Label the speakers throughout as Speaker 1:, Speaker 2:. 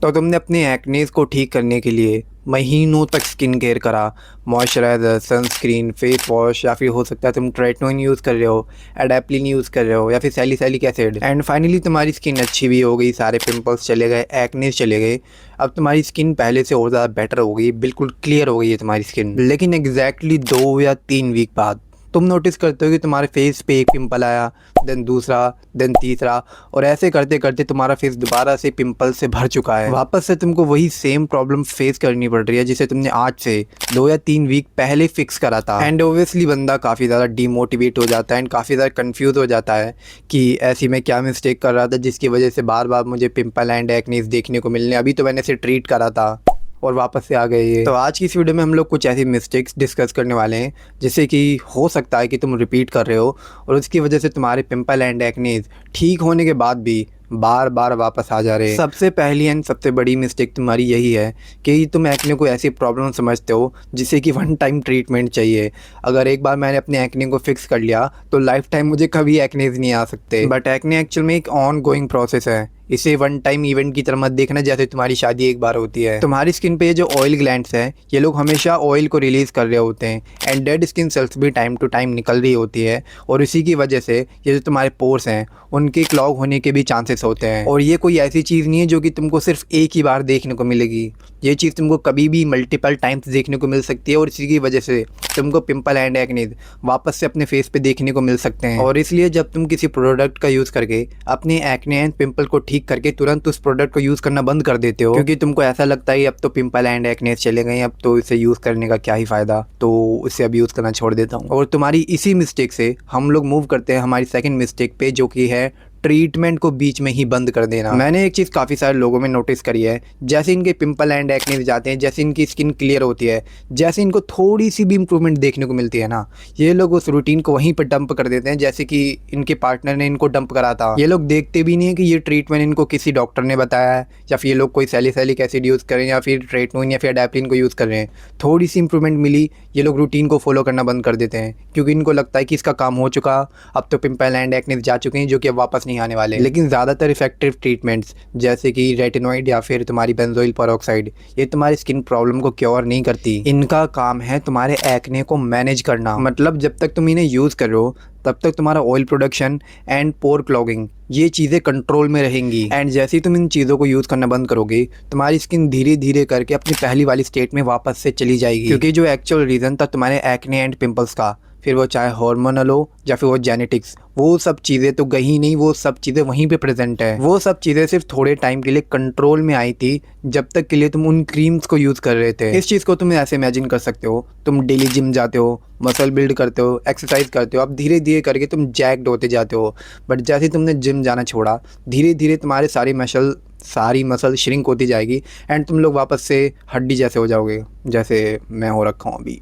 Speaker 1: तो तुमने अपने एक्नेस को ठीक करने के लिए महीनों तक स्किन केयर करा, मॉइस्चराइज़र, सनस्क्रीन, फेस वॉश, या फिर हो सकता है तुम ट्रेटनोइन यूज़ कर रहे हो, एडाप्लिन यूज़ कर रहे हो, या फिर सैलिसिलिक एसिड, एंड फाइनली तुम्हारी स्किन अच्छी भी हो गई, सारे पिंपल्स चले गए, एक्नेस चले गए। अब तुम्हारी स्किन पहले से और ज़्यादा बेटर हो गई, बिल्कुल क्लियर हो गई है तुम्हारी स्किन। लेकिन एग्जैक्टली 2 या 3 वीक बाद तुम नोटिस करते हो कि तुम्हारे फेस पे एक पिंपल आया, देन दूसरा, देन तीसरा, और ऐसे करते करते तुम्हारा फेस दोबारा से पिंपल से भर चुका है। वापस से तुमको वही सेम प्रॉब्लम फेस करनी पड़ रही है जिसे तुमने आज से 2 या 3 वीक पहले फिक्स करा था। एंड ओबियसली बंदा काफ़ी ज़्यादा डीमोटिवेट हो जाता है एंड काफ़ी ज़्यादा कंफ्यूज हो जाता है कि ऐसी मैं क्या मिस्टेक कर रहा था जिसकी वजह से बार बार मुझे पिंपल एंड एक्नेस देखने को मिलने। अभी तो मैंने इसे ट्रीट करा था और वापस से आ गए ये। तो आज की इस वीडियो में हम लोग कुछ ऐसी मिस्टेक्स डिस्कस करने वाले हैं जिससे कि हो सकता है कि तुम रिपीट कर रहे हो और उसकी वजह से तुम्हारे पिंपल एंड एक्नेस ठीक होने के बाद भी बार बार वापस आ जा रहे हैं। सबसे पहली एंड सबसे बड़ी मिस्टेक तुम्हारी यही है कि तुम एक्ने को ऐसी प्रॉब्लम समझते हो जिससे कि वन टाइम ट्रीटमेंट चाहिए। अगर एक बार मैंने अपने एक्ने को फिक्स कर लिया तो लाइफ टाइम मुझे कभी एक्नेस नहीं आ सकते। बट एक्ने एक्चुअल में एक ऑन गोइंग प्रोसेस है। इसे वन टाइम इवेंट की तरह मत देखना जैसे तुम्हारी शादी एक बार होती है। तुम्हारी स्किन पे ये जो ऑयल ग्लैंड्स हैं ये लोग हमेशा ऑयल को रिलीज कर रहे होते हैं एंड डेड स्किन सेल्स भी टाइम टू टाइम निकल रही होती है, और इसी की वजह से ये जो तुम्हारे पोर्स हैं उनके क्लॉग होने के भी चांसेस होते हैं। और ये कोई ऐसी चीज़ नहीं है जो कि तुमको सिर्फ एक ही बार देखने को मिलेगी, ये चीज़ तुमको कभी भी मल्टीपल टाइम्स देखने को मिल सकती है, और इसी की वजह से तुमको पिंपल एंड एक्ने वापस से अपने फेस पे देखने को मिल सकते हैं। और इसलिए जब तुम किसी प्रोडक्ट का यूज़ करके अपने एक्ने एंड पिंपल को ठीक करके तुरंत उस प्रोडक्ट को यूज़ करना बंद कर देते हो क्योंकि तुमको ऐसा लगता है अब तो पिंपल एंड एक्ने चले गए, अब तो इसे यूज़ करने का क्या ही फ़ायदा, तो इसे अब यूज़ करना छोड़ देता हूँ। और तुम्हारी इसी मिस्टेक से हम लोग मूव करते हैं हमारी सेकेंड मिस्टेक पे, जो कि है ट्रीटमेंट को बीच में ही बंद कर देना। मैंने एक चीज़ काफ़ी सारे लोगों में नोटिस करी है, जैसे इनके पिंपल एंड एक्ने जाते हैं, जैसे इनकी स्किन क्लियर होती है, जैसे इनको थोड़ी सी भी इंप्रूवमेंट देखने को मिलती है ना, ये लोग उस रूटीन को वहीं पर डंप कर देते हैं जैसे कि इनके पार्टनर ने इनको डंप करा था। ये लोग देखते भी नहीं है कि ये ट्रीटमेंट इनको किसी डॉक्टर ने बताया है, या फिर ये लोग कोई सैलिसिलिक एसिड यूज़ करें या फिर ट्रेटनोइन या फिर एडाप्लिन को यूज़ कर रहे हैं। थोड़ी सी इंप्रूवमेंट मिली, ये लोग रूटीन को फॉलो करना बंद कर देते हैं क्योंकि इनको लगता है कि इसका काम हो चुका, अब तो पिंपल एंड एक्ने जा चुके हैं जो कि अब वापस नहीं आने वाले। लेकिन ज़्यादातर इफेक्टिव ट्रीटमेंट्स जैसे कि रेटिनॉइड या फिर तुम्हारी बेंजोइल पेरोक्साइड ये तुम्हारी स्किन प्रॉब्लम को क्योर नहीं करती। इनका काम है तुम्हारे एक्ने को मैनेज करना। मतलब जब तक तुम इन्हें यूज़ कर रहे हो तब तक तुम्हारा oil production and pore clogging ये चीज़ें कंट्रोल में रहेंगी, एंड जैसे ही तुम इन चीज़ों को यूज़ करना बंद करोगे तुम्हारी स्किन धीरे धीरे करके अपनी पहली वाली स्टेट में वापस से चली जाएगी। क्योंकि जो एक्चुअल रीज़न था तुम्हारे एक्ने एंड पिंपल्स का, फिर वो चाहे हार्मोनल हो या फिर वो जेनेटिक्स, वो सब चीज़ें तो गई नहीं, वो सब चीज़ें वहीं पे प्रेजेंट है। वो सब चीज़ें सिर्फ थोड़े टाइम के लिए कंट्रोल में आई थी जब तक के लिए तुम उन क्रीम्स को यूज़ कर रहे थे। इस चीज़ को तुम ऐसे इमेजिन कर सकते हो, तुम डेली जिम जाते हो, मसल बिल्ड करते हो, एक्सरसाइज करते हो, अब धीरे धीरे करके तुम जैक्ड होते जाते हो। बट जैसे ही तुमने जिम जाना छोड़ा धीरे धीरे तुम्हारे सारी मसल श्रिंक होती जाएगी एंड तुम लोग वापस से हड्डी जैसे हो जाओगे जैसे मैं हो रखा हूँ अभी।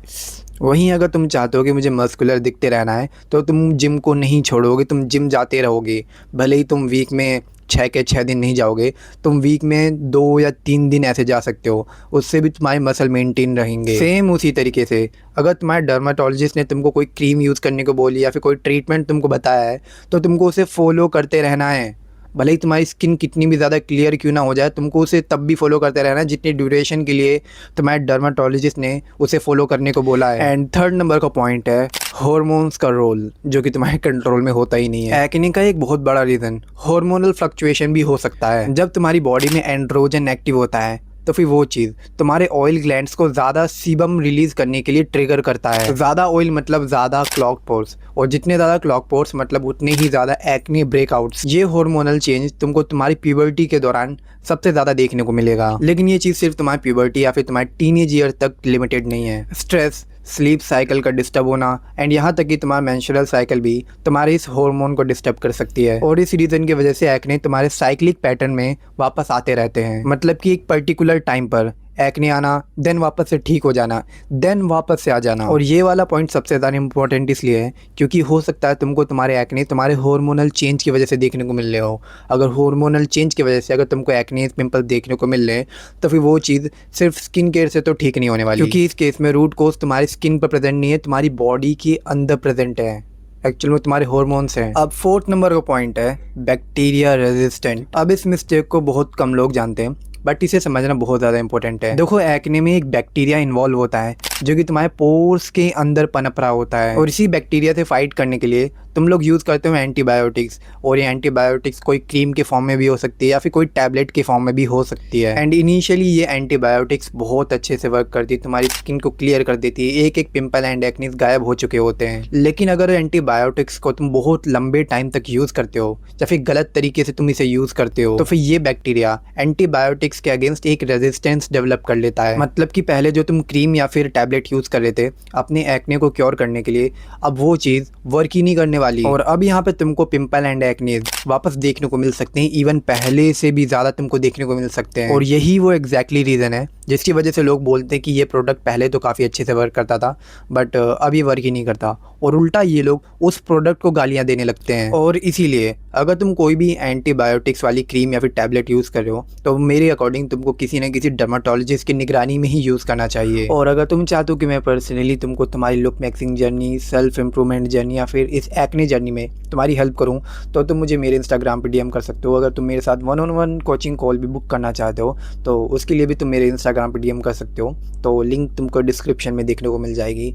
Speaker 1: वहीं अगर तुम चाहते हो कि मुझे मस्कुलर दिखते रहना है तो तुम जिम को नहीं छोड़ोगे, तुम जिम जाते रहोगे। भले ही तुम वीक में 6 के 6 दिन नहीं जाओगे, तुम वीक में 2 या 3 दिन ऐसे जा सकते हो, उससे भी तुम्हारे मसल मेंटेन रहेंगे। सेम उसी तरीके से अगर तुम्हारे डर्माटोलॉजिस्ट ने तुमको कोई क्रीम यूज़ करने को बोली या फिर कोई ट्रीटमेंट तुमको बताया है तो तुमको उसे फॉलो करते रहना है। भले ही तुम्हारी स्किन कितनी भी ज़्यादा क्लियर क्यों ना हो जाए, तुमको उसे तब भी फॉलो करते रहना है जितनी ड्यूरेशन के लिए तुम्हारे डर्माटोलॉजिस्ट ने उसे फॉलो करने को बोला है। एंड थर्ड नंबर का पॉइंट है हॉर्मोन्स का रोल, जो कि तुम्हारे कंट्रोल में होता ही नहीं है। एक्ने का एक बहुत बड़ा रीज़न हार्मोनल फ्लक्चुएशन भी हो सकता है। जब तुम्हारी बॉडी में एंड्रोजन एक्टिव होता है तो फिर वो चीज़ तुम्हारे ऑयल ग्लैंड्स को ज़्यादा सीबम रिलीज करने के लिए ट्रिगर करता है। ज़्यादा ऑयल मतलब ज़्यादा क्लॉग पोर्स, और जितने ज़्यादा क्लॉग पोर्स मतलब उतने ही ज़्यादा एक्ने ब्रेकआउट्स। ये हार्मोनल चेंज तुमको तुम्हारी प्यूबर्टी के दौरान सबसे ज़्यादा देखने को मिलेगा। लेकिन ये चीज़ सिर्फ तुम्हारी प्यूबर्टी या फिर तुम्हारे टीनेज ईयर तक लिमिटेड नहीं है। स्ट्रेस, स्लीप साइकिल का डिस्टर्ब होना एंड यहाँ तक कि तुम्हारा मेंस्ट्रुअल साइकिल भी तुम्हारे इस हार्मोन को डिस्टर्ब कर सकती है, और इस रीज़न की वजह से एक्ने तुम्हारे साइक्लिक पैटर्न में वापस आते रहते हैं। मतलब कि एक पर्टिकुलर टाइम पर एक्ने आना, देन वापस से ठीक हो जाना, देन वापस से आ जाना। और ये वाला पॉइंट सबसे ज़्यादा इंपॉर्टेंट इसलिए है क्योंकि हो सकता है तुमको तुम्हारे एक्ने तुम्हारे हार्मोनल चेंज की वजह से देखने को मिल रहे हो। अगर हार्मोनल चेंज की वजह से अगर तुमको एक्ने पिंपल देखने को मिल रहे हैं तो फिर वो चीज़ सिर्फ स्किन केयर से तो ठीक नहीं होने वाली, क्योंकि इस केस में रूट कोज तुम्हारी स्किन पर प्रेजेंट नहीं है, तुम्हारी बॉडी के अंदर प्रेजेंट है। एक्चुअल में तुम्हारे हार्मोन्स हैं। अब फोर्थ नंबर का पॉइंट है बैक्टीरिया रेजिस्टेंट। अब इस मिस्टेक को बहुत कम लोग जानते हैं, बट इसे समझना बहुत ज़्यादा इंपॉर्टेंट है। देखो एक्ने में एक बैक्टीरिया इन्वॉल्व होता है जो कि तुम्हारे पोर्स के अंदर पनप रहा होता है, और इसी बैक्टीरिया से फाइट करने के लिए तुम लोग यूज़ करते हो एंटीबायोटिक्स। और ये एंटीबायोटिक्स कोई क्रीम के फॉर्म में भी हो सकती है या फिर कोई टैबलेट के फॉर्म में भी हो सकती है। एंड इनिशियली ये एंटीबायोटिक्स बहुत अच्छे से वर्क करती है, तुम्हारी स्किन को क्लियर कर देती है, एक एक पिंपल एंड एक्नीज गायब हो चुके होते हैं। लेकिन अगर एंटीबायोटिक्स को तुम बहुत लंबे टाइम तक यूज़ करते हो या फिर गलत तरीके से तुम इसे यूज़ करते हो तो फिर ये बैक्टीरिया एंटीबायोटिक्स के अगेंस्ट एक रेजिस्टेंस डेवलप कर लेता है। मतलब कि पहले जो तुम क्रीम या फिर टैबलेट यूज़ कर रहे थे अपने एक्ने को क्योर करने के लिए, अब वो चीज़ वर्क ही नहीं करने वाली, और अब यहाँ पे तुमको पिंपल एंड एक्नीज वापस देखने को मिल सकते हैं, इवन पहले से भी ज़्यादा तुमको देखने को मिल सकते हैं। और यही वो एग्जैक्टली रीज़न है जिसकी वजह से लोग बोलते हैं कि ये प्रोडक्ट पहले तो काफ़ी अच्छे से वर्क करता था बट अब ये वर्क ही नहीं करता, और उल्टा ये लोग उस प्रोडक्ट को गालियाँ देने लगते हैं। और इसीलिए अगर तुम कोई भी एंटीबायोटिक्स वाली क्रीम या फिर टैबलेट यूज़ कर रहे हो तो मेरे अकॉर्डिंग तुमको किसी न किसी डर्माटोलॉजिस्ट की निगरानी में ही यूज़ करना चाहिए। और अगर तुम चाहते हो कि मैं पर्सनली तुमको तुम्हारी look maxing journey, self improvement journey या फिर इस एक्ने जर्नी में तुम्हारी हेल्प करूं तो तुम मुझे मेरे इंस्टाग्राम पे डीएम कर सकते हो। अगर तुम मेरे साथ 1-on-1 कोचिंग कॉल भी बुक करना चाहते हो तो उसके लिए भी तुम मेरे इंस्टाग्राम पे डीएम कर सकते हो, तो लिंक तुमको डिस्क्रिप्शन में देखने को मिल जाएगी।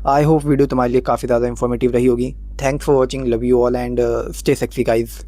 Speaker 1: आई होप वीडियो तुम्हारे लिए काफ़ी ज़्यादा इन्फॉर्मेटिव रही होगी। Thanks for watching, love you all and stay sexy guys.